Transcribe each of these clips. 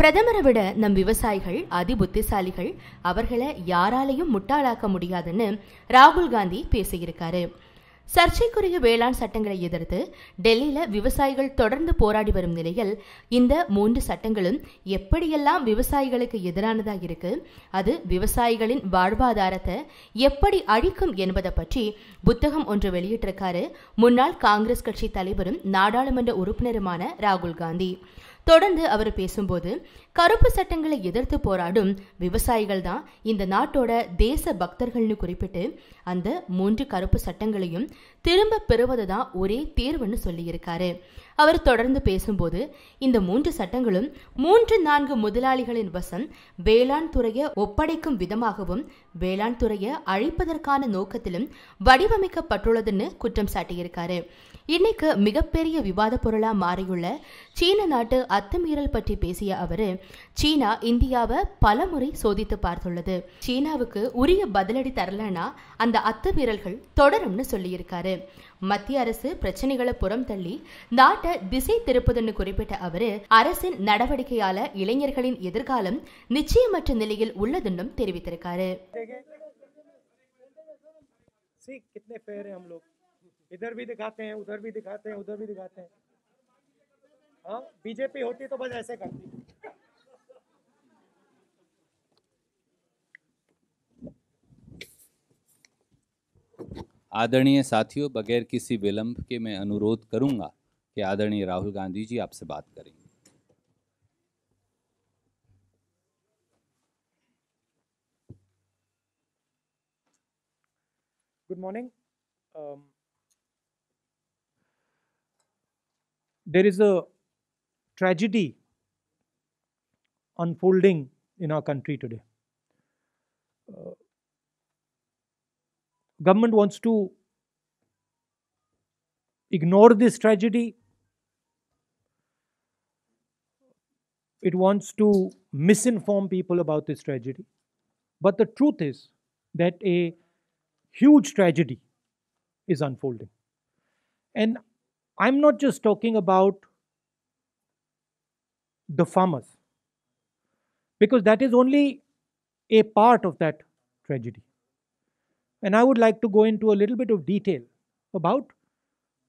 பிரதமரை விட நம் விவசாயிகள் அதிபுத்திசாலிகள், அவர்களை யாராலையும் முட்டாளாக்க முடியாதுன்னு ராகுல் காந்தி பேசியிருக்காரு. சர்ச்சைக்குரிய வேளாண் சட்டங்களை எதிர்த்து டெல்லியில விவசாயிகள் தொடர்ந்து போராடி வரும் நிலையில் இந்த 3 சட்டங்களும் எப்படியெல்லாம் விவசாயிகளுக்கு எதிரானதாக இருக்கு, அது விவசாயிகளின் வாழ்வாதாரத்தை எப்படி அழிக்கும் என்பதை பற்றி புத்தகம் ஒன்று வெளியிட்டிருக்காரு முன்னாள் காங்கிரஸ் கட்சி தலைவரும் நாடாளுமன்ற உறுப்பினருமான ராகுல் காந்தி. தொடர்ந்து அவர் பேசும்போது, கருப்பு சட்டங்களை எதிர்த்து போராடும் விவசாயிகள் தான் இந்த நாட்டோட தேச பக்தர்கள்னு குறிப்பிட்டு அந்த 3 கருப்பு சட்டங்களையும் திரும்ப பெறுவதுதான் ஒரே தீர்வுன்னு சொல்லியிருக்காரு. அவர் தொடர்ந்து பேசும்போது, இந்த 3 சட்டங்களும் 3-4 முதலாளிகளின் வசம் வேளாண் துறையை ஒப்படைக்கும் விதமாகவும் வேளாண் துறையை அழிப்பதற்கான நோக்கத்திலும் வடிவமைக்கப்பட்டுள்ளதுன்னு குற்றம் சாட்டியிருக்காரு. இன்னைக்கு மிகப்பெரிய விவாத பொருளா மாறியுள்ள சீன நாட்டு அத்துமீறல் பற்றி பேசிய அவரு, சீனா இந்தியாவை பலமுறை சோதித்து பார்த்துள்ளது, சீனாவுக்கு உரிய பதிலடி தரலனா அந்த அத்துமீறல்கள் தொடரும்னு சொல்லியிருக்காரு. மத்திய அரசு பிரச்சனைகளை புறம் தள்ளி நாட்டை திசை திருப்புதுன்னு குறிப்பிட்ட அவரு, அரசின் நடவடிக்கையால இளைஞர்களின் எதிர்காலம் நிச்சயமற்ற நிலையில் உள்ளதுன்னும் தெரிவித்திருக்காரு. इधर भी दिखाते हैं, उधर भी दिखाते हैं, उधर भी दिखाते हैं. हाँ, बीजेपी होती तो बस ऐसे करती. आदरणीय साथियों, बगैर किसी विलंब के मैं अनुरोध करूंगा कि आदरणीय राहुल गांधी जी आपसे बात करेंगे. Good morning. There is a tragedy unfolding in our country today. Government wants to ignore this tragedy. It wants to misinform people about this tragedy. But the truth is that a huge tragedy is unfolding. And I'm not just talking about the farmers, because that is only a part of that tragedy. And I would like to go into a little bit of detail about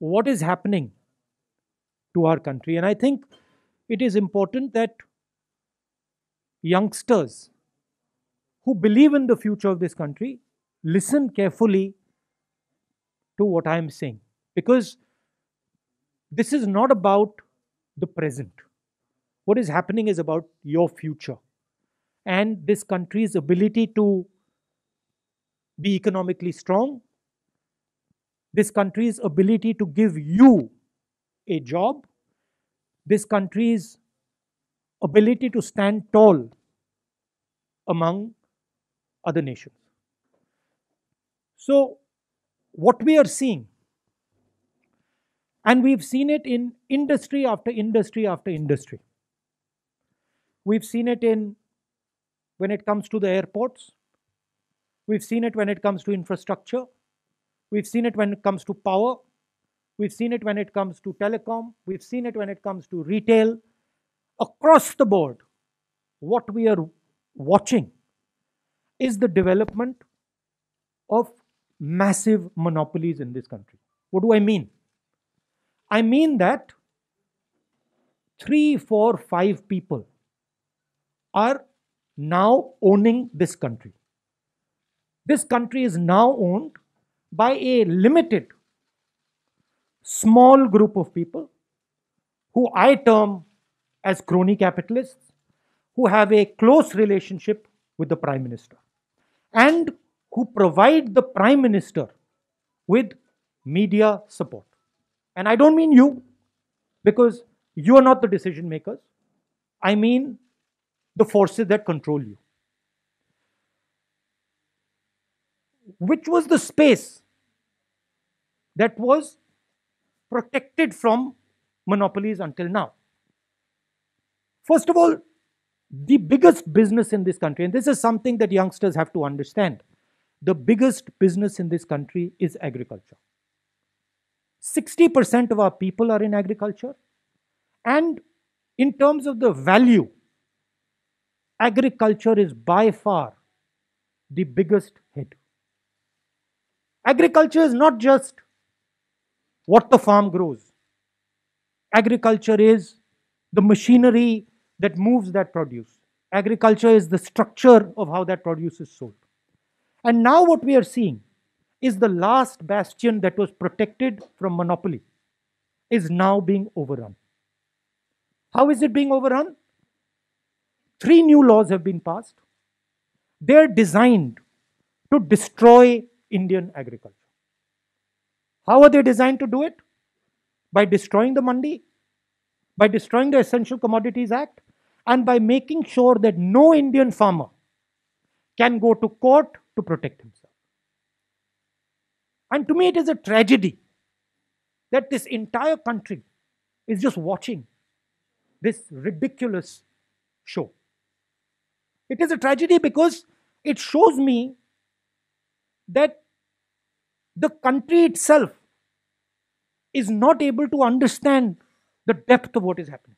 what is happening to our country. And I think it is important that youngsters who believe in the future of this country listen carefully to what I am saying, because this is not about the present. What is happening is about your future and this country's ability to be economically strong, this country's ability to give you a job, this country's ability to stand tall among other nations. So, what we are seeing, and we've seen it in industry after industry after industry. We've seen it when it comes to the airports. We've seen it when it comes to infrastructure. We've seen it when it comes to power. We've seen it when it comes to telecom. We've seen it when it comes to retail. Across the board, what we are watching is the development of massive monopolies in this country. What do I mean? I mean that 3, 4, 5 people are now owning this country. This country is now owned by a limited, small group of people who I term as crony capitalists, who have a close relationship with the Prime Minister and who provide the Prime Minister with media support. And I don't mean you, because you are not the decision makers. I mean the forces that control you. Which was the space that was protected from monopolies until now? First of all, the biggest business in this country, and this is something that youngsters have to understand, the biggest business in this country is agriculture. 60% of our people are in agriculture, and in terms of the value agriculture is by far the biggest hit. Agriculture is not just what the farm grows. Agriculture is the machinery that moves that produce. Agriculture is the structure of how that produce is sold. And now what we are seeing is the last bastion that was protected from monopoly is now being overrun. How is it being overrun? 3 new laws have been passed. They're designed to destroy Indian agriculture. How are they designed to do it? By destroying the mandi, by destroying the Essential Commodities Act, and by making sure that no Indian farmer can go to court to protect himself. And to me, it is a tragedy that this entire country is just watching this ridiculous show. It is a tragedy because it shows me that the country itself is not able to understand the depth of what is happening.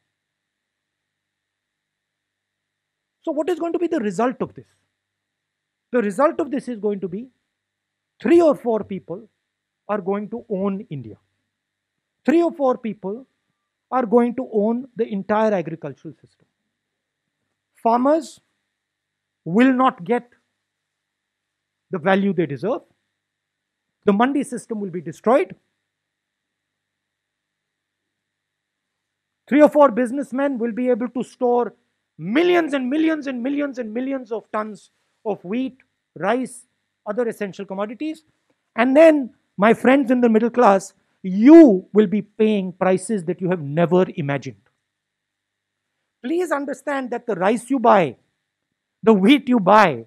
So what is going to be the result of this? The result of this is going to be 3 or 4 people are going to own India. 3 or 4 people are going to own the entire agricultural system. Farmers will not get the value they deserve. The mandi system will be destroyed. 3 or 4 businessmen will be able to store millions and millions and millions and millions of tons of wheat, rice, other essential commodities. And then, my friends in the middle class, you will be paying prices that you have never imagined. Please understand that the rice you buy, the wheat you buy,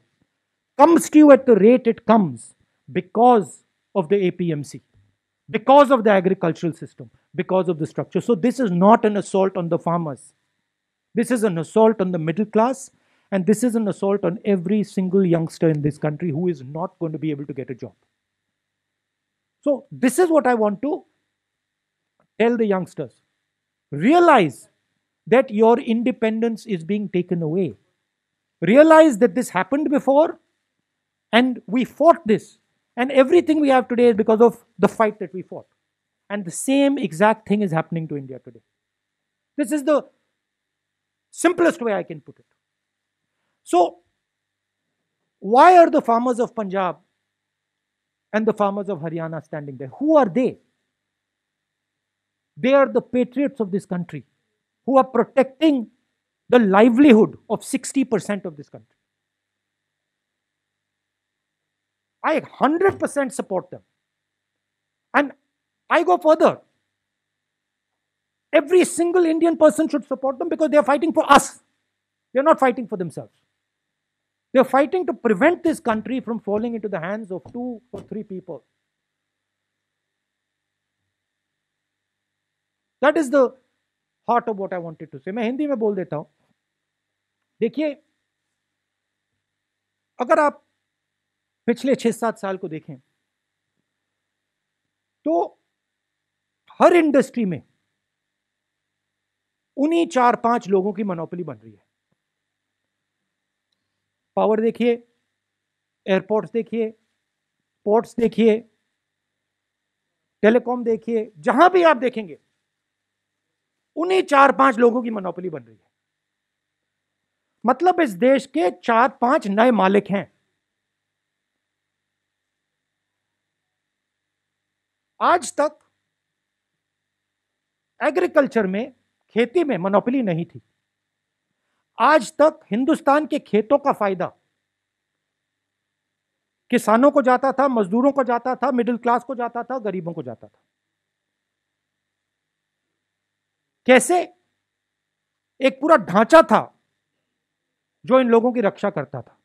comes to you at the rate it comes because of the APMC, because of the agricultural system, because of the structure. So this is not an assault on the farmers. This is an assault on the middle class, and this is an assault on every single youngster in this country who is not going to be able to get a job. So this is what I want to tell the youngsters. Realize that your independence is being taken away. Realize that this happened before, and we fought this. And everything we have today is because of the fight that we fought. And the same exact thing is happening to India today. This is the simplest way I can put it. So, why are the farmers of Punjab and the farmers of Haryana standing there? Who are they? They are the patriots of this country who are protecting the livelihood of 60% of this country. I 100% support them. And I go further. Every single Indian person should support them because they are fighting for us. They are not fighting for themselves. They are fighting to prevent this country from falling into the hands of 2 or 3 people. That is the heart of what I wanted to say. मैं हिंदी में बोल देता हूं. देखिए, अगर आप पिछले 6-7 साल को देखें तो हर इंडस्ट्री में उन्हीं 4-5 लोगों की मोनोपोली बन रही है. पावर देखिए, एयरपोर्ट्स देखिए, पोर्ट्स देखिए, टेलीकॉम देखिए, जहां भी आप देखेंगे उन्हीं 4-5 लोगों की मोनोपोली बन रही है. मतलब इस देश के 4-5 नए मालिक हैं. आज तक एग्रीकल्चर में, खेती में मोनोपोली नहीं थी. आज तक हिंदुस्तान के खेतों का फायदा किसानों को जाता था, मजदूरों को जाता था, मिडिल क्लास को जाता था, गरीबों को जाता था. कैसे? एक पूरा ढांचा था जो इन लोगों की रक्षा करता था.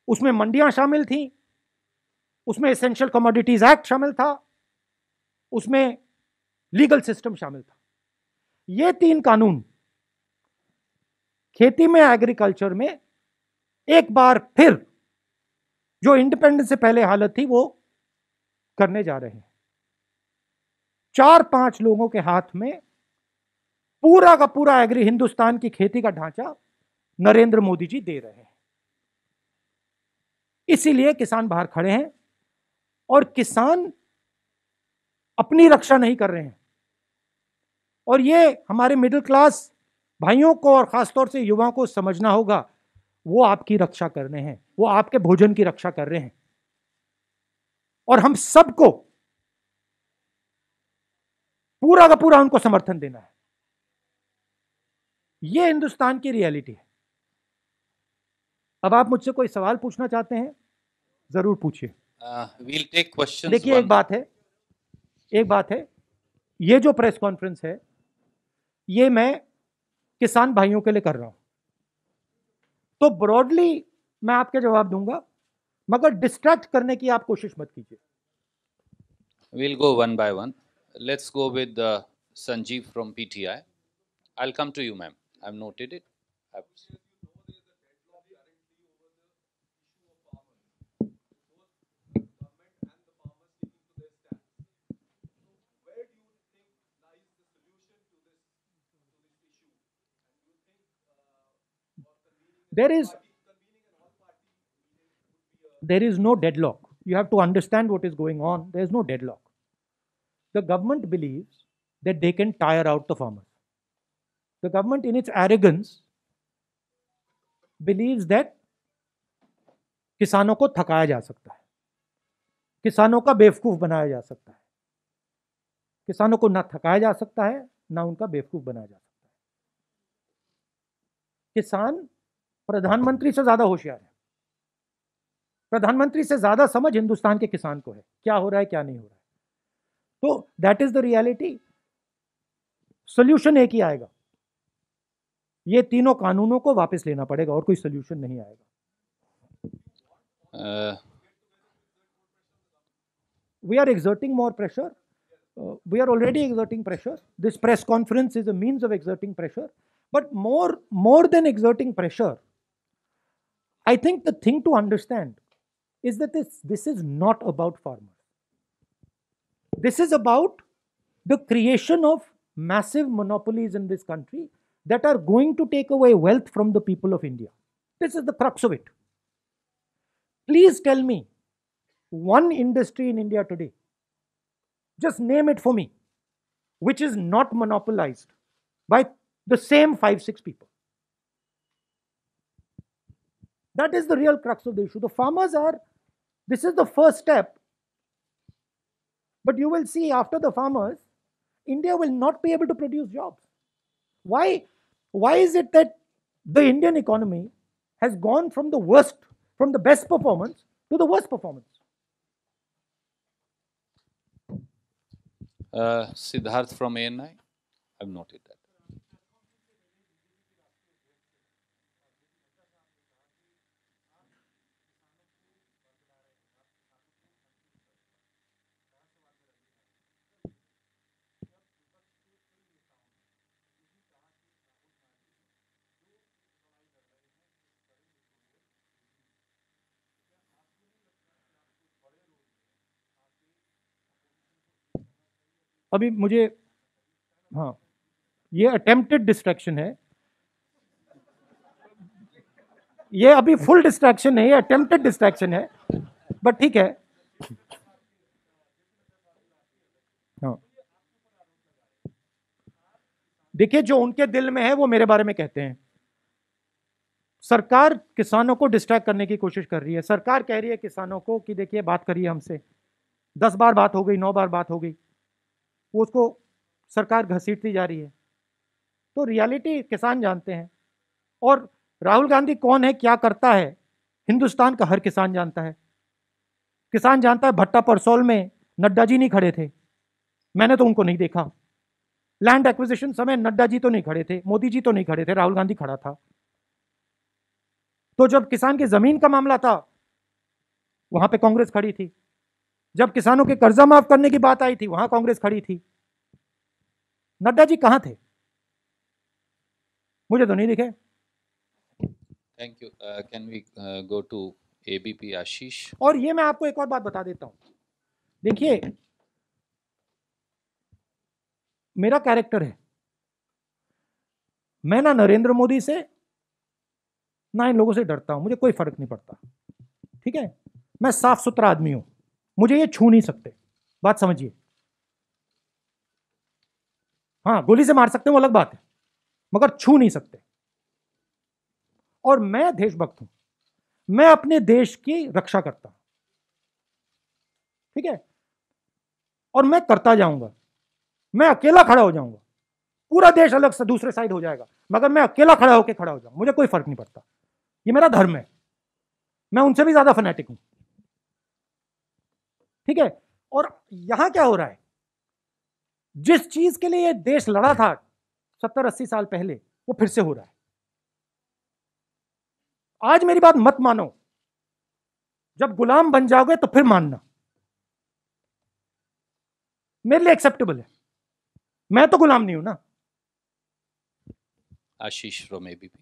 उसमें मंडियां शामिल थी, उसमें एसेंशियल कमोडिटीज एक्ट शामिल था, उसमें लीगल सिस्टम शामिल था. ये 3 कानून खेती में, एग्रीकल्चर में एक बार फिर जो इंडिपेंडेंस से पहले हालत थी वो करने जा रहे हैं. 4-5 लोगों के हाथ में पूरा का पूरा हिंदुस्तान की खेती का ढांचा नरेंद्र मोदी जी दे रहे हैं। इसीलिए किसान बाहर खड़े हैं और किसान अपनी रक्षा नहीं कर रहे हैं। और ये हमारे मिडिल क्लास भाइयों को और खासतौर से युवाओं को समझना होगा, वो आपकी रक्षा कर रहे हैं, वो आपके भोजन की रक्षा कर रहे हैं। और हम सबको पूरा का पूरा उनको समर्थन देना है। ये हिंदुस्तान की रियलिटी है। अब आप मुझसे कोई सवाल पूछना चाहते हैं, जरूर पूछिए। we'll take questions देखिए, एक बात है, ये जो प्रेस कॉन्फ्रेंस है, ये मैं किसान भाइयों के लिए कर रहा हूं। तो ब्रॉडली मैं आपके जवाब दूंगा, मगर डिस्ट्रैक्ट करने की आप कोशिश मत कीजिए। We'll go one by one. Let's go with Sanjeev from PTI. I'll come to you, ma'am. I've noted it. There is no deadlock. You have to understand what is going on. There is no deadlock. The government believes that they can tire out the farmers. The government, in its arrogance, believes that किसानों को थकाया जा सकता है, किसानों का बेवकूफ बनाया जा सकता है। किसानों को ना थकाया जा सकता है, ना उनका बेवकूफ बनाया जा सकता है। किसान प्रधानमंत्री से ज्यादा होशियार है। प्रधानमंत्री से ज्यादा समझ हिंदुस्तान के किसान को है, क्या हो रहा है क्या नहीं हो रहा है। तो that is the reality. Solution एक ही आएगा, ये तीनों कानूनों को वापस लेना पड़ेगा, और कोई सोल्यूशन नहीं आएगा। We are exerting more pressure. We are already exerting pressure. This press conference is a means of exerting pressure. But more than exerting pressure, I think the thing to understand is that this is not about farmers. This is about the creation of massive monopolies in this country that are going to take away wealth from the people of India. This is the crux of it. Please tell me one industry in India today, just name it for me, which is not monopolized by the same 5-6 people. That is the real crux of the issue. The farmers this is the first step. But you will see, after the farmers, India will not be able to produce jobs. Why is it that the Indian economy has gone from the best performance to the worst performance? Siddharth from ANI, I've noted that. अभी मुझे, हाँ, ये attempted distraction है। ये अभी full distraction नहीं है, attempted distraction है, बट ठीक है। हाँ, देखिए, जो उनके दिल में है वो मेरे बारे में कहते हैं। सरकार किसानों को डिस्ट्रैक्ट करने की कोशिश कर रही है। सरकार कह रही है किसानों को कि देखिए, बात करिए हमसे, 10 बार बात हो गई, 9 बार बात हो गई, वो उसको सरकार घसीटती जा रही है। तो रियलिटी किसान जानते हैं। और राहुल गांधी कौन है, क्या करता है, हिंदुस्तान का हर किसान जानता है। किसान जानता है भट्टा परसौल में नड्डा जी नहीं खड़े थे, मैंने तो उनको नहीं देखा। लैंड एक्विजिशन समय नड्डा जी तो नहीं खड़े थे, मोदी जी तो नहीं खड़े थे, राहुल गांधी खड़ा था। तो जब किसान की जमीन का मामला था, वहां पे कांग्रेस खड़ी थी। जब किसानों के कर्जा माफ करने की बात आई थी, वहां कांग्रेस खड़ी थी। नड्डा जी कहां थे, मुझे तो नहीं दिखे। Thank you. Can we go to ABP Ashish? और ये मैं आपको एक और बात बता देता हूं। देखिए, मेरा कैरेक्टर है, मैं ना नरेंद्र मोदी से ना इन लोगों से डरता हूं, मुझे कोई फर्क नहीं पड़ता, ठीक है। मैं साफ सुथरा आदमी हूं, मुझे ये छू नहीं सकते, बात समझिए। हाँ, गोली से मार सकते हैं वो अलग बात है, मगर छू नहीं सकते। और मैं देशभक्त हूं, मैं अपने देश की रक्षा करता हूं, ठीक है। और मैं करता जाऊंगा, मैं अकेला खड़ा हो जाऊंगा, पूरा देश अलग से दूसरे साइड हो जाएगा, मगर मैं अकेला खड़ा होकर खड़ा हो जाऊंगा, मुझे कोई फर्क नहीं पड़ता, ये मेरा धर्म है, मैं उनसे भी ज्यादा फनेटिक हूं, ठीक है। और यहां क्या हो रहा है, जिस चीज के लिए ये देश लड़ा था 70-80 साल पहले, वो फिर से हो रहा है। आज मेरी बात मत मानो, जब गुलाम बन जाओगे तो फिर मानना, मेरे लिए एक्सेप्टेबल है, मैं तो गुलाम नहीं हूं ना। आशीष फ्रॉम एबीपी।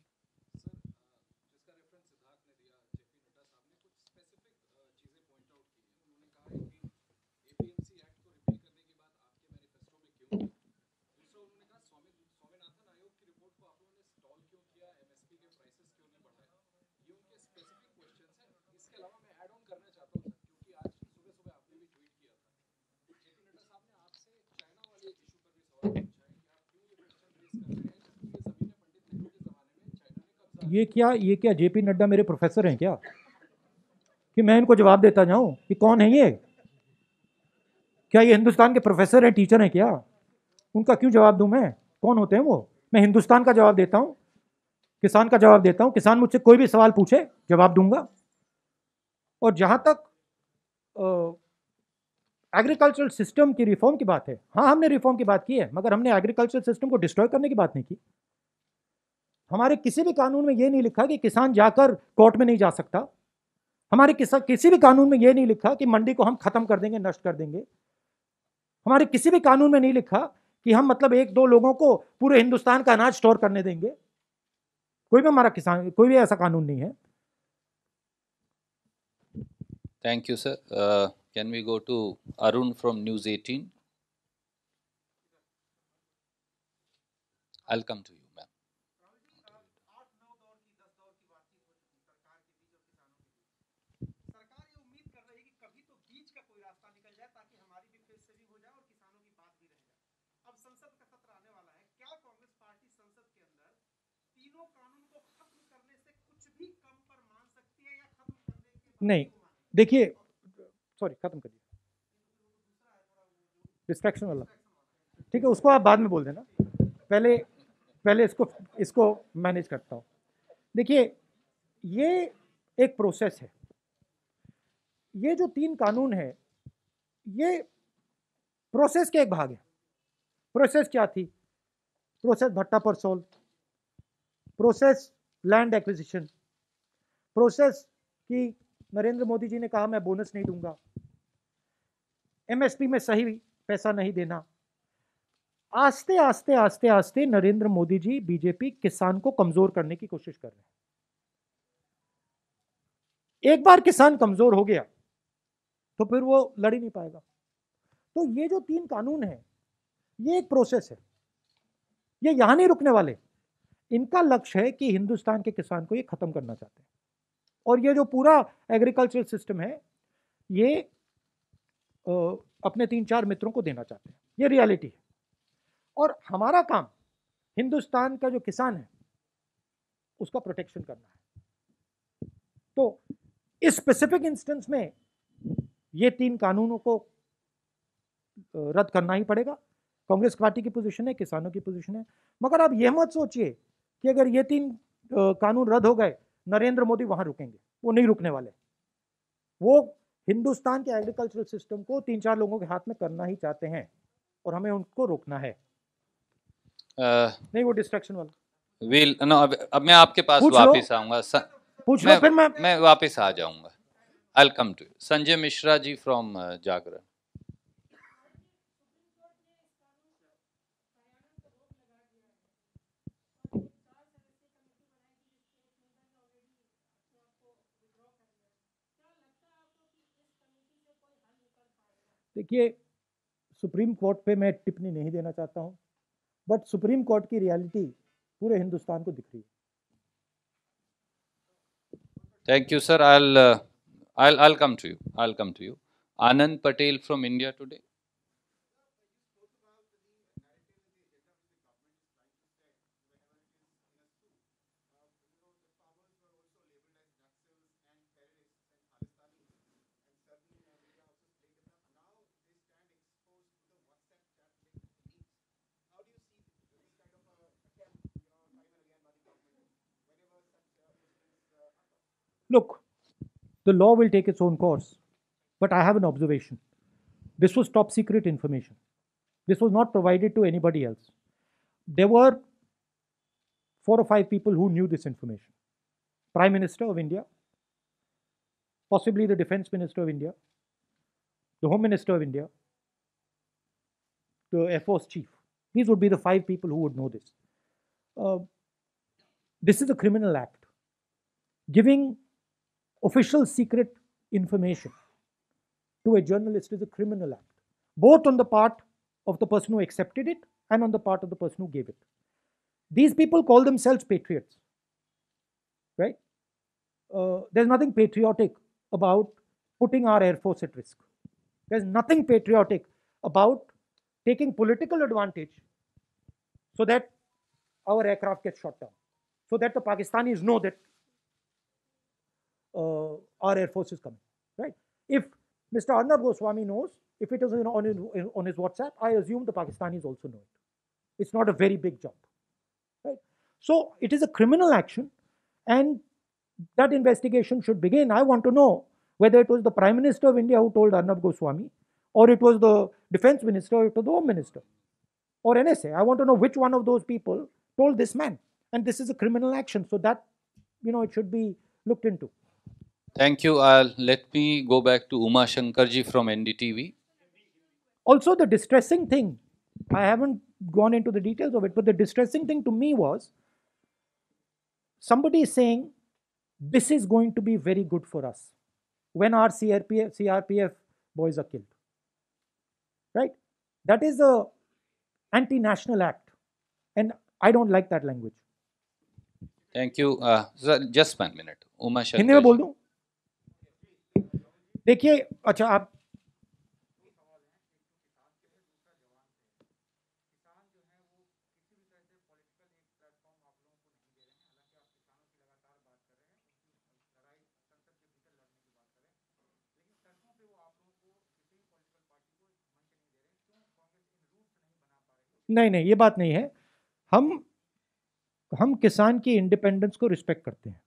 ये क्या जेपी नड्डा मेरे प्रोफेसर हैं क्या, कि मैं इनको जवाब देता जाऊं कि कौन है ये? क्या ये हिंदुस्तान के प्रोफेसर हैं, टीचर हैं क्या? उनका क्यों जवाब दूं मैं? कौन होते हैं वो? मैं हिंदुस्तान का जवाब देता हूं, किसान का जवाब देता हूं, किसान मुझसे कोई भी सवाल पूछे जवाब दूंगा। और जहां तक एग्रीकल्चरल सिस्टम की रिफॉर्म की बात है, हाँ हमने रिफॉर्म की बात की है, मगर हमने एग्रीकल्चरल सिस्टम को डिस्ट्रॉय करने की बात नहीं की। हमारे किसी भी कानून में यह नहीं लिखा कि किसान जाकर कोर्ट में नहीं जा सकता, हमारे किसी भी कानून में यह नहीं लिखा कि मंडी को हम खत्म कर देंगे, नष्ट कर देंगे। हमारे किसी भी कानून में नहीं लिखा कि हम मतलब एक दो लोगों को पूरे हिंदुस्तान का अनाज स्टोर करने देंगे। कोई भी हमारा किसान, कोई भी ऐसा कानून नहीं है। Thank you sir. Can we go to Arun from news 18? I will come to you ma'am. नहीं, देखिए, सॉरी, खत्म करिए, डिस्ट्रैक्शन वाला, ठीक है, उसको आप बाद में बोल देना, पहले पहले इसको मैनेज करता हूँ। देखिए, ये एक प्रोसेस है, ये जो 3 कानून है ये प्रोसेस के एक भाग है। प्रोसेस क्या थी? Process Bhatta Parsaul, process land acquisition, process कि नरेंद्र मोदी जी ने कहा मैं बोनस नहीं दूंगा, एमएसपी में सही पैसा नहीं देना। आस्ते आस्ते आस्ते आस्ते नरेंद्र मोदी जी, बीजेपी किसान को कमजोर करने की कोशिश कर रहे हैं। एक बार किसान कमजोर हो गया तो फिर वो लड़ ही नहीं पाएगा। तो ये जो 3 कानून है ये एक प्रोसेस है, ये यहां नहीं रुकने वाले। इनका लक्ष्य है कि हिंदुस्तान के किसान को ये खत्म करना चाहते हैं। और ये जो पूरा एग्रीकल्चरल सिस्टम है ये अपने 3-4 मित्रों को देना चाहते हैं, ये रियलिटी है। और हमारा काम हिंदुस्तान का जो किसान है उसका प्रोटेक्शन करना है। तो इस स्पेसिफिक इंस्टेंस में ये 3 कानूनों को रद्द करना ही पड़ेगा। कांग्रेस पार्टी की पोजीशन है, किसानों की पोजीशन है। मगर आप ये मत सोचिए कि अगर ये 3 कानून रद्द हो गए नरेंद्र मोदी वहां रुकेंगे, वो नहीं रुकने वाले। वो हिंदुस्तान के एग्रीकल्चरल सिस्टम को 3-4 लोगों के हाथ में करना ही चाहते हैं और हमें उनको रोकना है। नहीं, वो डिस्ट्रैक्शन वाला विल नो। अब मैं आपके पास वापस आऊंगा, पूछ लो, फिर मैं वापस आ जाऊंगा। I will come to you. Sanjay Mishra ji from Jagran. देखिए, सुप्रीम कोर्ट पे मैं टिप्पणी नहीं देना चाहता हूं, बट सुप्रीम कोर्ट की रियलिटी पूरे हिंदुस्तान को दिख रही है। Thank you, sir. I'll come to you. I'll come to you. Anand Patel from India Today. Look, the law will take its own course, but I have an observation. This was top secret information. This was not provided to anybody else. There were 4 or 5 people who knew this information. Prime Minister of India, possibly the Defense Minister of India, the Home Minister of India, the Air Force Chief. These would be the 5 people who would know this. This is a criminal act. Giving official secret information to a journalist is a criminal act, both on the part of the person who accepted it and on the part of the person who gave it. These people call themselves patriots, right? There's nothing patriotic about putting our Air Force at risk. There's nothing patriotic about taking political advantage so that our aircraft gets shot down, so that the Pakistanis know that our Air Force is coming, right? If Mr. Arnab Goswami knows, if it is on his WhatsApp, I assume the Pakistanis also know it. It's not a very big jump, right? So it is a criminal action, and that investigation should begin. I want to know whether it was the Prime Minister of India who told Arnab Goswami, or it was the Defense Minister, or it was the Home Minister, or NSA. I want to know which one of those people told this man. And this is a criminal action, so that, it should be looked into. Thank you. Let me go back to Uma Shankarji from NDTV. Also, the distressing thing, I haven't gone into the details of it, but the distressing thing to me was somebody saying this is going to be very good for us when our CRPF boys are killed, right? That is a anti-national act, and I don't like that language. Thank you. Sir, just 1 minute. Uma Hindi में बोल Shankarji. दूं? देखिए, अच्छा आप नहीं, ये बात नहीं है. हम किसान की इंडिपेंडेंस को रिस्पेक्ट करते हैं.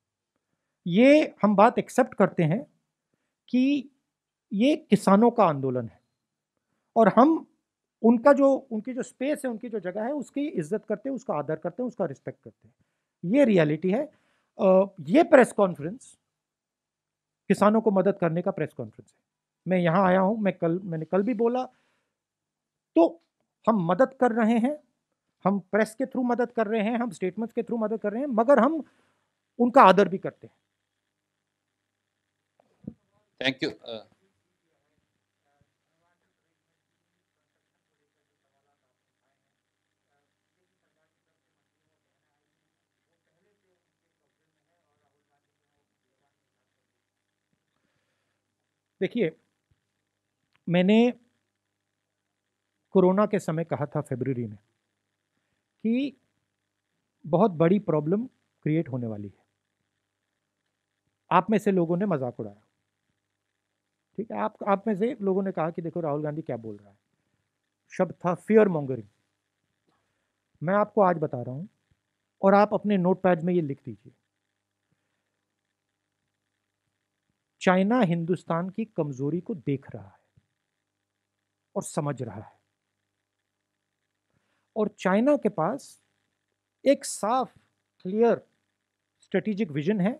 ये हम बात एक्सेप्ट करते हैं कि ये किसानों का आंदोलन है, और हम उनकी जो स्पेस है, उनकी जो जगह है, उसकी इज्जत करते हैं, उसका आदर करते हैं, उसका रिस्पेक्ट करते हैं. ये रियलिटी है. ये प्रेस कॉन्फ्रेंस किसानों को मदद करने का प्रेस कॉन्फ्रेंस है. मैं यहाँ आया हूँ, मैंने कल भी बोला, तो हम मदद कर रहे हैं, हम प्रेस के थ्रू मदद कर रहे हैं, हम स्टेटमेंट्स के थ्रू मदद कर रहे हैं, मगर हम उनका आदर भी करते हैं. Thank you. देखिए, मैंने कोरोना के समय कहा था फरवरी में कि बहुत बड़ी प्रॉब्लम क्रिएट होने वाली है. आप में से लोगों ने मजाक उड़ाया, ठीक है. आप में से लोगों ने कहा कि देखो राहुल गांधी क्या बोल रहा है. शब्द था फियर मॉन्गरिंग. मैं आपको आज बता रहा हूं, और आप अपने नोटपैड में ये लिख दीजिए. चाइना हिंदुस्तान की कमजोरी को देख रहा है और समझ रहा है, और चाइना के पास एक साफ क्लियर स्ट्रेटेजिक विजन है.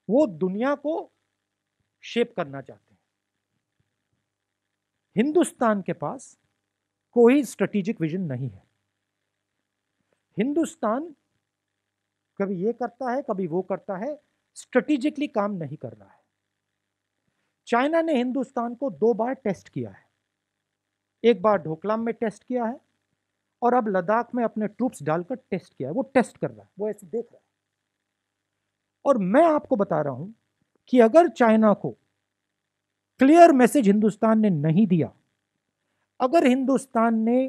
वो दुनिया को शेप करना चाहते हैं. हिंदुस्तान के पास कोई स्ट्रेटेजिक विजन नहीं है. हिंदुस्तान कभी ये करता है, कभी वो करता है, स्ट्रेटेजिकली काम नहीं कर रहा है. चाइना ने हिंदुस्तान को 2 बार टेस्ट किया है. एक बार ढोकलाम में टेस्ट किया है, और अब लद्दाख में अपने ट्रूप्स डालकर टेस्ट किया है. वो टेस्ट कर रहा है, वो ऐसे देख रहा है. और मैं आपको बता रहा हूं कि अगर चाइना को क्लियर मैसेज हिंदुस्तान ने नहीं दिया, अगर हिंदुस्तान ने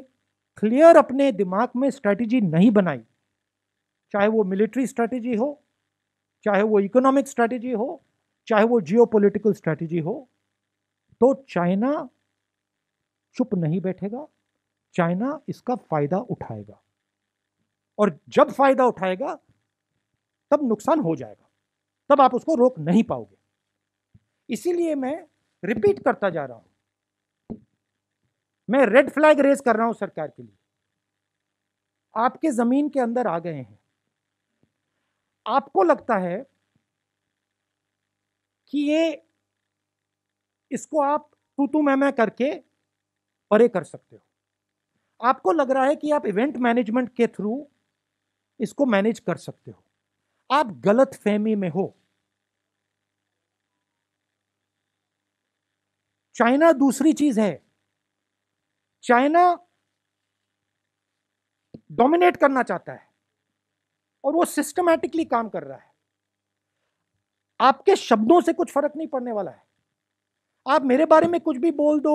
क्लियर अपने दिमाग में स्ट्रैटेजी नहीं बनाई, चाहे वो मिलिट्री स्ट्रैटेजी हो, चाहे वो इकोनॉमिक स्ट्रैटेजी हो, चाहे वो जियोपॉलिटिकल स्ट्रैटेजी हो, तो चाइना चुप नहीं बैठेगा, चाइना इसका फायदा उठाएगा। और जब फायदा उठाएगा तब नुकसान हो जाएगा, तब आप उसको रोक नहीं पाओगे। इसीलिए मैं रिपीट करता जा रहा हूं, मैं रेड फ्लैग रेज कर रहा हूं सरकार के लिए। आपके जमीन के अंदर आ गए हैं, आपको लगता है कि ये इसको आप तू मैं करके परे कर सकते हो, आपको लग रहा है कि आप इवेंट मैनेजमेंट के थ्रू इसको मैनेज कर सकते हो, आप गलत फहमी में हो। चाइना दूसरी चीज है, चाइना डोमिनेट करना चाहता है और वो सिस्टमैटिकली काम कर रहा है। आपके शब्दों से कुछ फर्क नहीं पड़ने वाला है, आप मेरे बारे में कुछ भी बोल दो,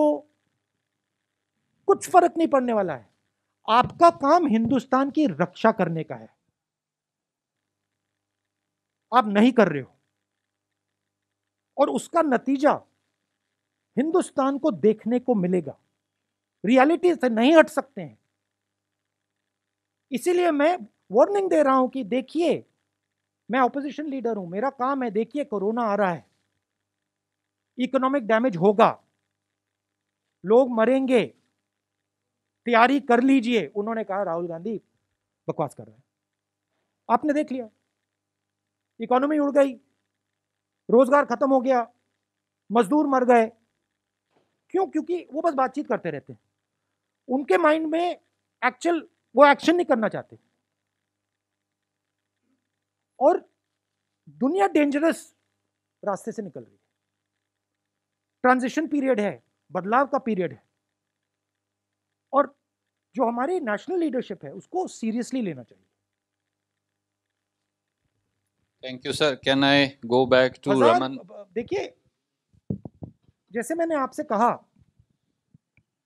कुछ फर्क नहीं पड़ने वाला है। आपका काम हिंदुस्तान की रक्षा करने का है, आप नहीं कर रहे हो, और उसका नतीजा हिंदुस्तान को देखने को मिलेगा। रियलिटी से नहीं हट सकते हैं। इसीलिए मैं वार्निंग दे रहा हूं कि देखिए, मैं ऑपोजिशन लीडर हूं, मेरा काम है, देखिए कोरोना आ रहा है, इकोनॉमिक डैमेज होगा, लोग मरेंगे, तैयारी कर लीजिए। उन्होंने कहा राहुल गांधी बकवास कर रहे हैं। आपने देख लिया, इकोनॉमी उड़ गई, रोजगार खत्म हो गया, मजदूर मर गए। क्यों? क्योंकि वो बस बातचीत करते रहते हैं, उनके माइंड में एक्चुअल वो एक्शन नहीं करना चाहते। और दुनिया डेंजरस रास्ते से निकल रही है, ट्रांजिशन पीरियड है, बदलाव का पीरियड है, और जो हमारी नेशनल लीडरशिप है उसको सीरियसली लेना चाहिए। Thank you sir. Can I go back to Raman? देखिए, जैसे मैंने आपसे कहा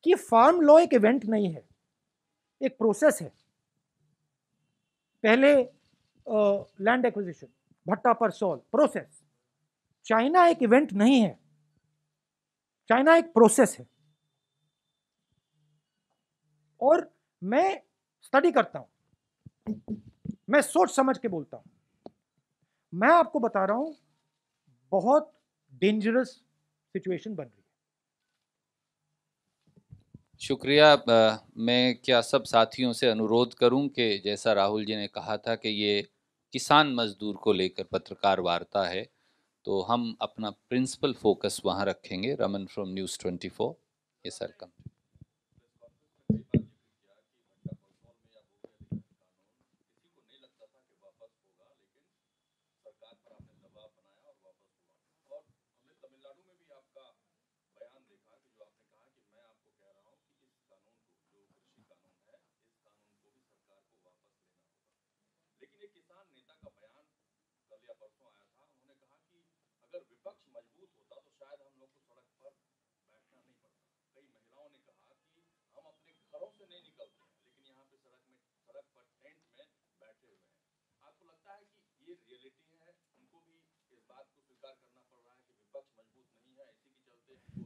कि फार्म लॉ एक इवेंट नहीं है, एक प्रोसेस है। पहले लैंड एक्विजिशन, भट्टा पर सॉल, प्रोसेस। चाइना एक इवेंट नहीं है, चाइना एक प्रोसेस है। और मैं स्टडी करता हूं, मैं सोच समझ के बोलता हूं। मैं आपको बता रहा हूं, बहुत डेंजरस सिचुएशन बन रही है। शुक्रिया। मैं क्या सब साथियों से अनुरोध करूं कि जैसा राहुल जी ने कहा था कि ये किसान मजदूर को लेकर पत्रकार वार्ता है, तो हम अपना प्रिंसिपल फोकस वहां रखेंगे। Raman from news 24। ये सर कम।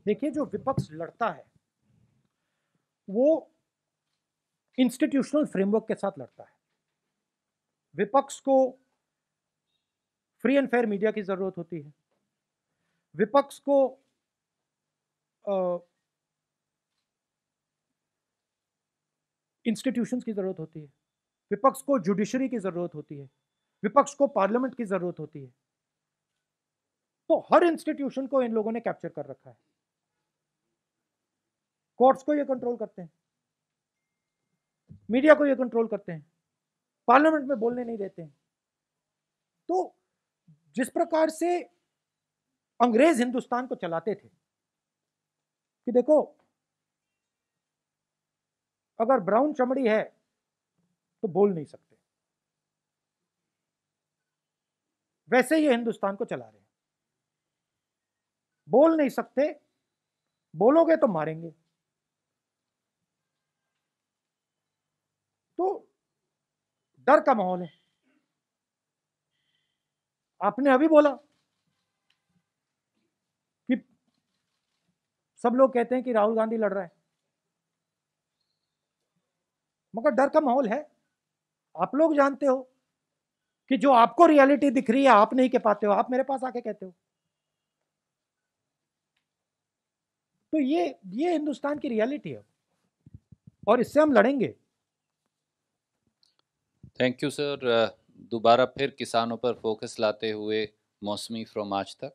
देखिए, जो विपक्ष लड़ता है वो इंस्टीट्यूशनल फ्रेमवर्क के साथ लड़ता है। विपक्ष को फ्री एंड फेयर मीडिया की जरूरत होती है, विपक्ष को इंस्टीट्यूशंस की जरूरत होती है, विपक्ष को जुडिशरी की जरूरत होती है, विपक्ष को पार्लियामेंट की जरूरत होती है। तो हर इंस्टीट्यूशन को इन लोगों ने कैप्चर कर रखा है। कोर्ट्स को ये कंट्रोल करते हैं, मीडिया को ये कंट्रोल करते हैं, पार्लियामेंट में बोलने नहीं देते हैं। तो जिस प्रकार से अंग्रेज हिंदुस्तान को चलाते थे कि देखो, अगर ब्राउन चमड़ी है तो बोल नहीं सकते, वैसे ये हिंदुस्तान को चला रहे हैं। बोल नहीं सकते, बोलोगे तो मारेंगे। तो डर का माहौल है। आपने अभी बोला कि सब लोग कहते हैं कि राहुल गांधी लड़ रहा है, मगर डर का माहौल है। आप लोग जानते हो कि जो आपको रियलिटी दिख रही है आप नहीं कह पाते हो, आप मेरे पास आके कहते हो। तो ये हिंदुस्तान की रियलिटी है और इससे हम लड़ेंगे। Thank you sir. दोबारा फिर किसानों पर फोकस लाते हुए मौसमी फ्रॉम आज तक।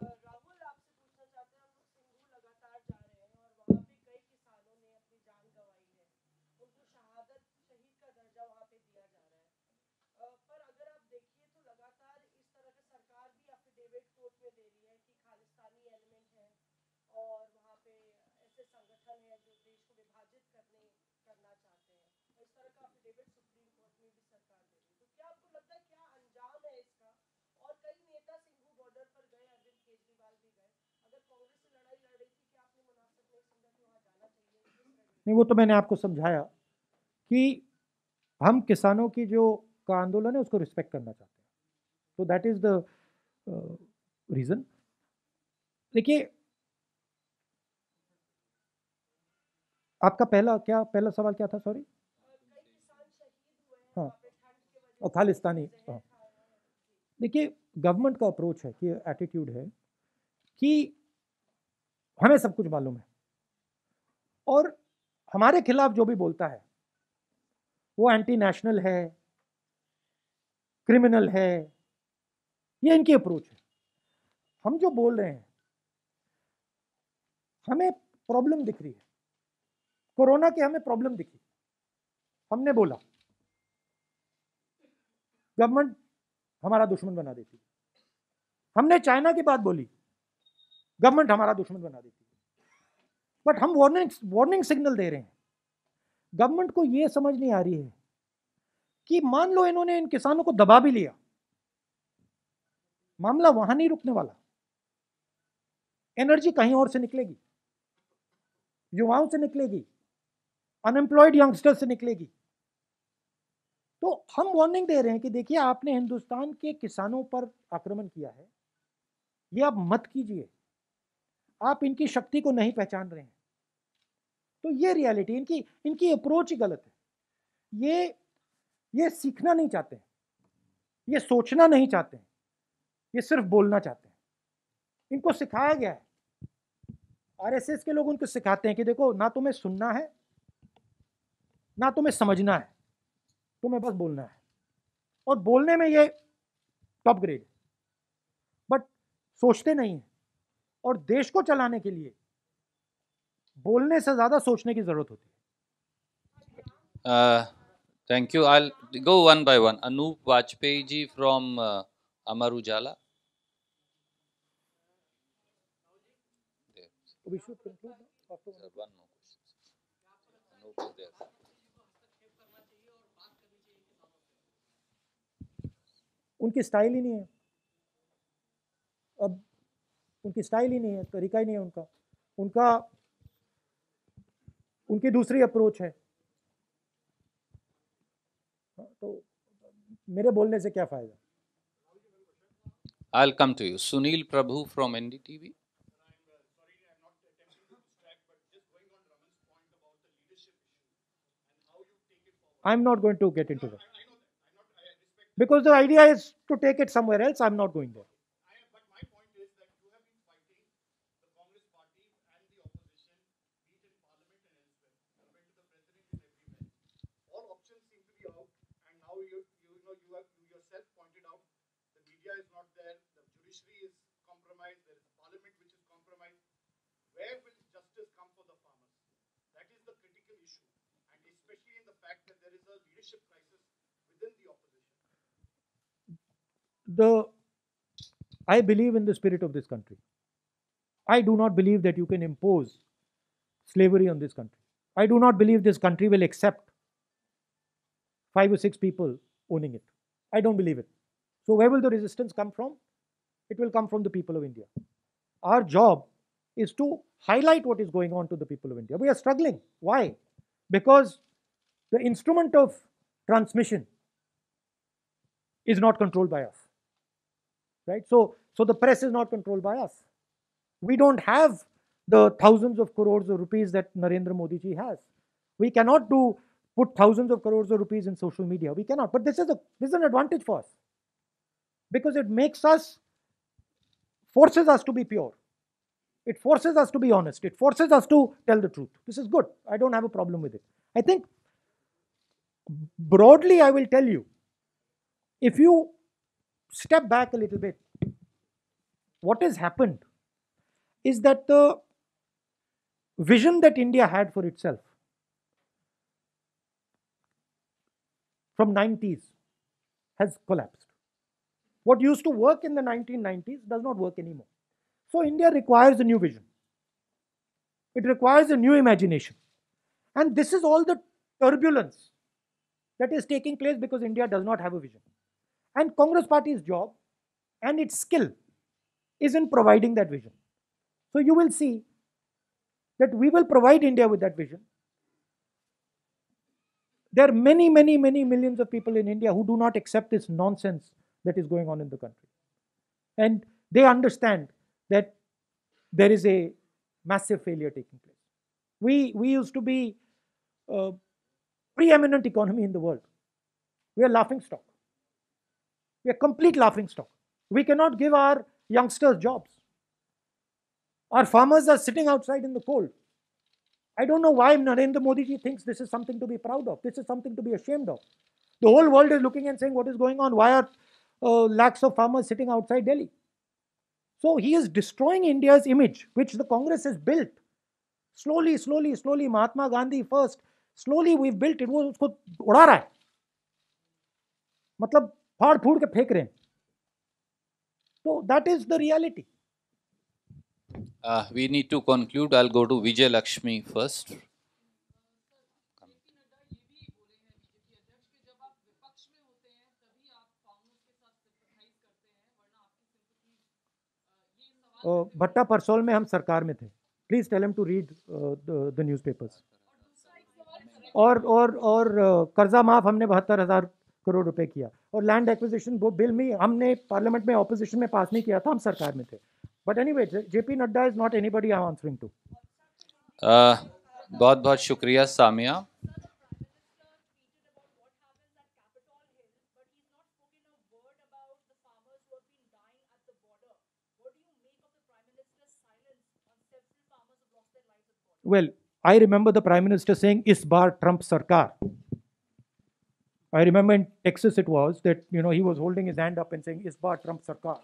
राहुल, आपसे पूछना चाहते हैं, हम लोग सिंघू लगातार जा रहे हैं और वहाँ पे कई किसानों ने अपनी जान गंवाई है, उनको शहीद का दर्जा वहाँ पे दिया जा रहा है। पर अगर आप देखिए तो लगातार इस तरह के सरकार भी एफिडेविट कोर्ट में दे रही है कि खालिस्तानी एलिमेंट है और वहाँ पे ऐसे संगठन है जो देश को विभाजित करना चाहते हैं, और इस तरह का एफिडेविट सुप्रीम कोर्ट में भी सरकार दे रही है। तो क्या आपको लगता है क्या अंजाम है इसका? और कई नेता सिंघू बॉर्डर पर गए, अरविंद केजरीवाल भी गए। अगर कांग्रेस से लड़ाई लड़ रही थी, क्या आपने मुनासिब नहीं समझा कि वहाँ जाना चाहिए? नहीं, वो तो मैंने आपको समझाया कि हम किसानों की जो का आंदोलन है उसको रिस्पेक्ट करना चाहते हैं। तो दैट इज द रीजन। देखिए, आपका पहला सवाल क्या था? सॉरी। हाँ, और खालिस्तानी। हाँ, देखिए, गवर्नमेंट का अप्रोच है कि एटीट्यूड है कि हमें सब कुछ मालूम है और हमारे खिलाफ जो भी बोलता है वो एंटी नेशनल है, क्रिमिनल है। ये इनकी अप्रोच है। हम जो बोल रहे हैं, हमें प्रॉब्लम दिख रही है, कोरोना की हमें प्रॉब्लम दिखी, हमने बोला, गवर्नमेंट हमारा दुश्मन बना देती। हमने चाइना की बात बोली, गवर्नमेंट हमारा दुश्मन बना देती। बट हम वार्निंग सिग्नल दे रहे हैं। गवर्नमेंट को यह समझ नहीं आ रही है कि मान लो इन्होंने इन किसानों को दबा भी लिया, मामला वहां नहीं रुकने वाला। एनर्जी कहीं और से निकलेगी, युवाओं से निकलेगी, अनएम्प्लॉयड यंगस्टर से निकलेगी। तो हम वार्निंग दे रहे हैं कि देखिए, आपने हिंदुस्तान के किसानों पर आक्रमण किया है, ये आप मत कीजिए। आप इनकी शक्ति को नहीं पहचान रहे हैं। तो ये रियलिटी, इनकी अप्रोच ही गलत है। ये सीखना नहीं चाहते हैं, ये सोचना नहीं चाहते हैं, ये सिर्फ बोलना चाहते हैं। इनको सिखाया गया है, आरएसएस के लोग उनको सिखाते हैं कि देखो, ना तुम्हें सुनना है ना तुम्हें समझना है, तुम्हें बस बोलना है। और बोलने में ये टॉप ग्रेड है, बट सोचते नहीं है। और देश को चलाने के लिए बोलने से ज्यादा सोचने की जरूरत होती है। Thank you. I go one by one. Anoop Vajpayee ji from Amar Ujala. We should conclude now after Sir, one more question. Anup is there. उनकी स्टाइल ही नहीं है। अब उनकी स्टाइल ही नहीं है, तरीका ही नहीं है उनका उनकी दूसरी अप्रोच है। तो मेरे बोलने से क्या फायदा? I'll come to you. Sunil Prabhu from NDTV. I'm not going to get into that. Because the idea is to take it somewhere else. I'm not going there. But my point is that you have been fighting the Congress party and the opposition, be it in parliament and elsewhere. You went to the president and everywhere. All options seem to be out, and now you yourself pointed out the media is not there, the judiciary is compromised, there is a parliament which is compromised. Where will justice come for the farmers? That is the critical issue, and especially in the fact that there is a leadership crisis within the opposition. I believe in the spirit of this country. I do not believe that you can impose slavery on this country. I do not believe this country will accept 5 or 6 people owning it. I don't believe it. So where will the resistance come from? It will come from the people of India. Our job is to highlight what is going on to the people of India. We are struggling. Why? Because the instrument of transmission is not controlled by us, right? So the press is not controlled by us. We don't have the thousands of crores of rupees that Narendra Modi ji has. We cannot put thousands of crores of rupees in social media. We cannot. But this is an advantage for us, because it forces us to be pure. It forces us to be honest. It forces us to tell the truth. This is good. I don't have a problem with it. I think broadly, I will tell you, if you step back a little bit, what has happened is that the vision that India had for itself from 90s has collapsed. What used to work in the 1990s does not work anymore. So India requires a new vision. It requires a new imagination. And this is all the turbulence that is taking place because India does not have a vision. And Congress Party's job and its skill is in providing that vision. So you will see that we will provide India with that vision. There are many, many, many millions of people in India who do not accept this nonsense that is going on in the country. And they understand that there is a massive failure taking place. We used to be a preeminent economy in the world. We are laughing stock. We are complete laughing stock. We cannot give our youngsters jobs. Our farmers are sitting outside in the cold. I don't know why Narendra Modi ji thinks this is something to be proud of. This is something to be ashamed of. The whole world is looking and saying, what is going on? Why are lakhs of farmers sitting outside Delhi? So he is destroying India's image, which the Congress has built. Slowly, slowly, slowly, Mahatma Gandhi first. Slowly we've built it. वो उसको उड़ा रहा है. मतलब फाड़ फूड़ के फेंक रहे हैं. So that is the reality. We need to conclude. I'll go to Vijay Lakshmi first. भट्टा परसोल में हम सरकार में थे. Please tell him to read the newspapers. और कर्जा माफ हमने 72,000 करोड़ रुपए किया. और लैंड एक्विजिशन बिल में हमने पार्लियामेंट में ऑपोजिशन में पास नहीं किया था, हम सरकार में थे. But anyway, JP Nadda is not anybody I'm answering to. बहुत बहुत शुक्रिया Samia. Well, I remember the Prime Minister saying, "Is baar Trump sarkar." I remember in Texas it was that, he was holding his hand up and saying, "Is baar Trump sarkar."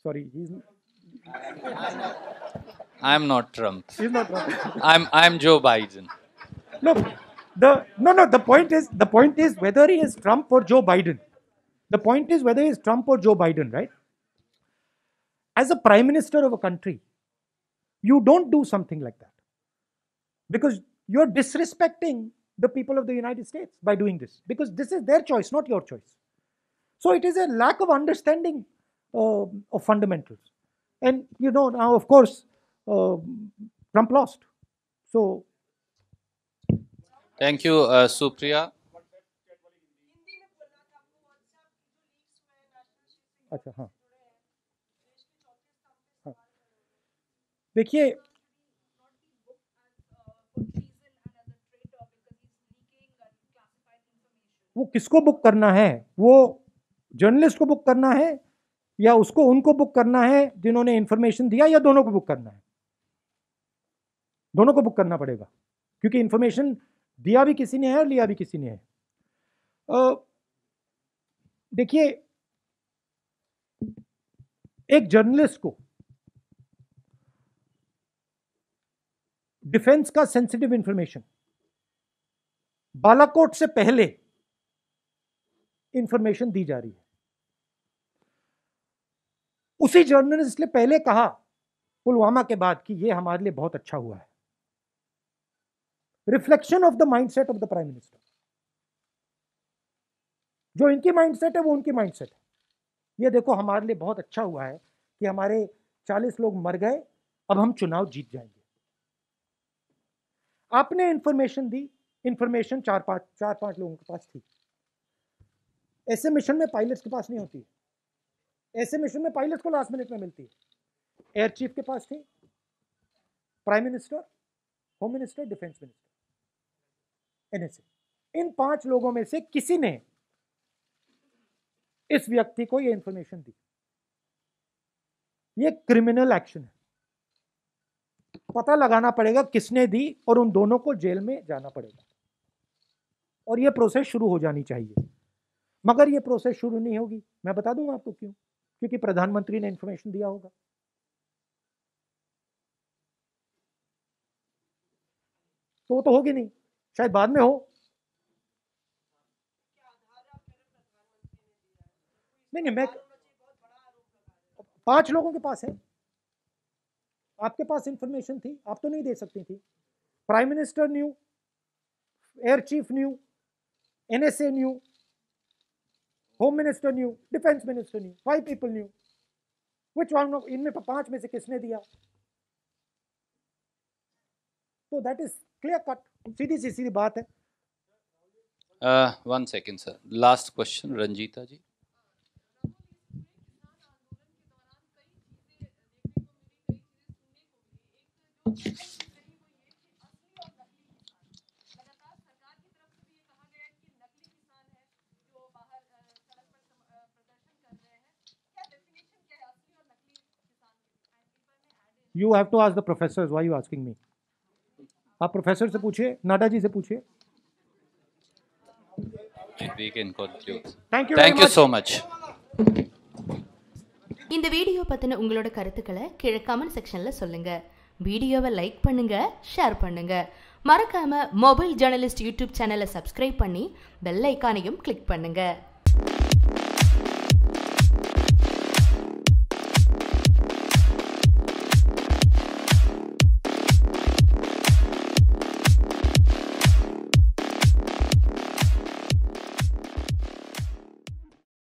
Sorry, I'm not Trump. He's not Trump. I'm Joe Biden. Look, the point is whether he is Trump or Joe Biden. The point is whether he is Trump or Joe Biden, right? As a prime minister of a country, you don't do something like that, because you're disrespecting the people of the United States by doing this, because this is their choice, not your choice. So it is a lack of understanding of fundamentals. And now of course Trump lost. So Thank you, Supriya. अच्छा, हाँ, देखिए, वो किसको book करना है? वो journalist को book करना है या उनको बुक करना है जिन्होंने इंफॉर्मेशन दिया, या दोनों को बुक करना है? दोनों को बुक करना पड़ेगा, क्योंकि इंफॉर्मेशन दिया भी किसी ने है और लिया भी किसी ने है. देखिए, एक जर्नलिस्ट को डिफेंस का सेंसिटिव इंफॉर्मेशन बालाकोट से पहले इंफॉर्मेशन दी जा रही है. उसी जर्नलिस्ट ने पहले कहा पुलवामा के बाद कि यह हमारे लिए बहुत अच्छा हुआ है. Reflection of the mindset of the prime minister. जो इनकी माइंडसेट है वो उनकी माइंडसेट है। ये देखो हमारे लिए बहुत अच्छा हुआ है कि हमारे 40 लोग मर गए, अब हम चुनाव जीत जाएंगे। आपने इंफॉर्मेशन दी, इंफॉर्मेशन 4-5 लोगों के पास थी। ऐसे मिशन में पायलट्स के पास नहीं होती है। ऐसे मिशन में पायलट्स को लास्ट मिनट में मिलती है। एयर चीफ के पास थी, prime minister, home minister, defence minister, NSA. इन 5 लोगों में से किसी ने इस व्यक्ति को यह इंफॉर्मेशन दी। यह क्रिमिनल एक्शन है, पता लगाना पड़ेगा किसने दी और उन दोनों को जेल में जाना पड़ेगा और यह प्रोसेस शुरू हो जानी चाहिए। मगर यह प्रोसेस शुरू नहीं होगी, मैं बता दूंगा आपको क्यों। क्योंकि प्रधानमंत्री ने इंफॉर्मेशन दिया होगा। तो वो तो होगी नहीं, शायद बाद में हो। नहीं, मैं 5 लोगों के पास है। आपके पास इंफॉर्मेशन थी, आप तो नहीं दे सकती थी। Prime minister new, air chief new, NSA new, home minister new, defence minister new, 5 people new. Which one, इनमें 5 में से किसने दिया? तो दैट इज क्लियर कट, सीधी बात है। 1 second sir, last question Ranjita ji. You have to ask the professors. Why are you asking me? आप प्रोफेसर से पूछिए, नाडा जी से पूछिए। We can conclude. Thank you Thank you so much. இந்த வீடியோ பத்தின உங்களோட கருத்துக்களை கீழே கமெண்ட் செக்ஷன்ல சொல்லுங்க. வீடியோவை லைக் பண்ணுங்க, ஷேர் பண்ணுங்க. மறக்காம மொபைல் ஜேர்னலிஸ்ட் யூடியூப் சேனலை சப்ஸ்கிரைப் பண்ணி பெல் ஐகானையும் கிளிக் பண்ணுங்க.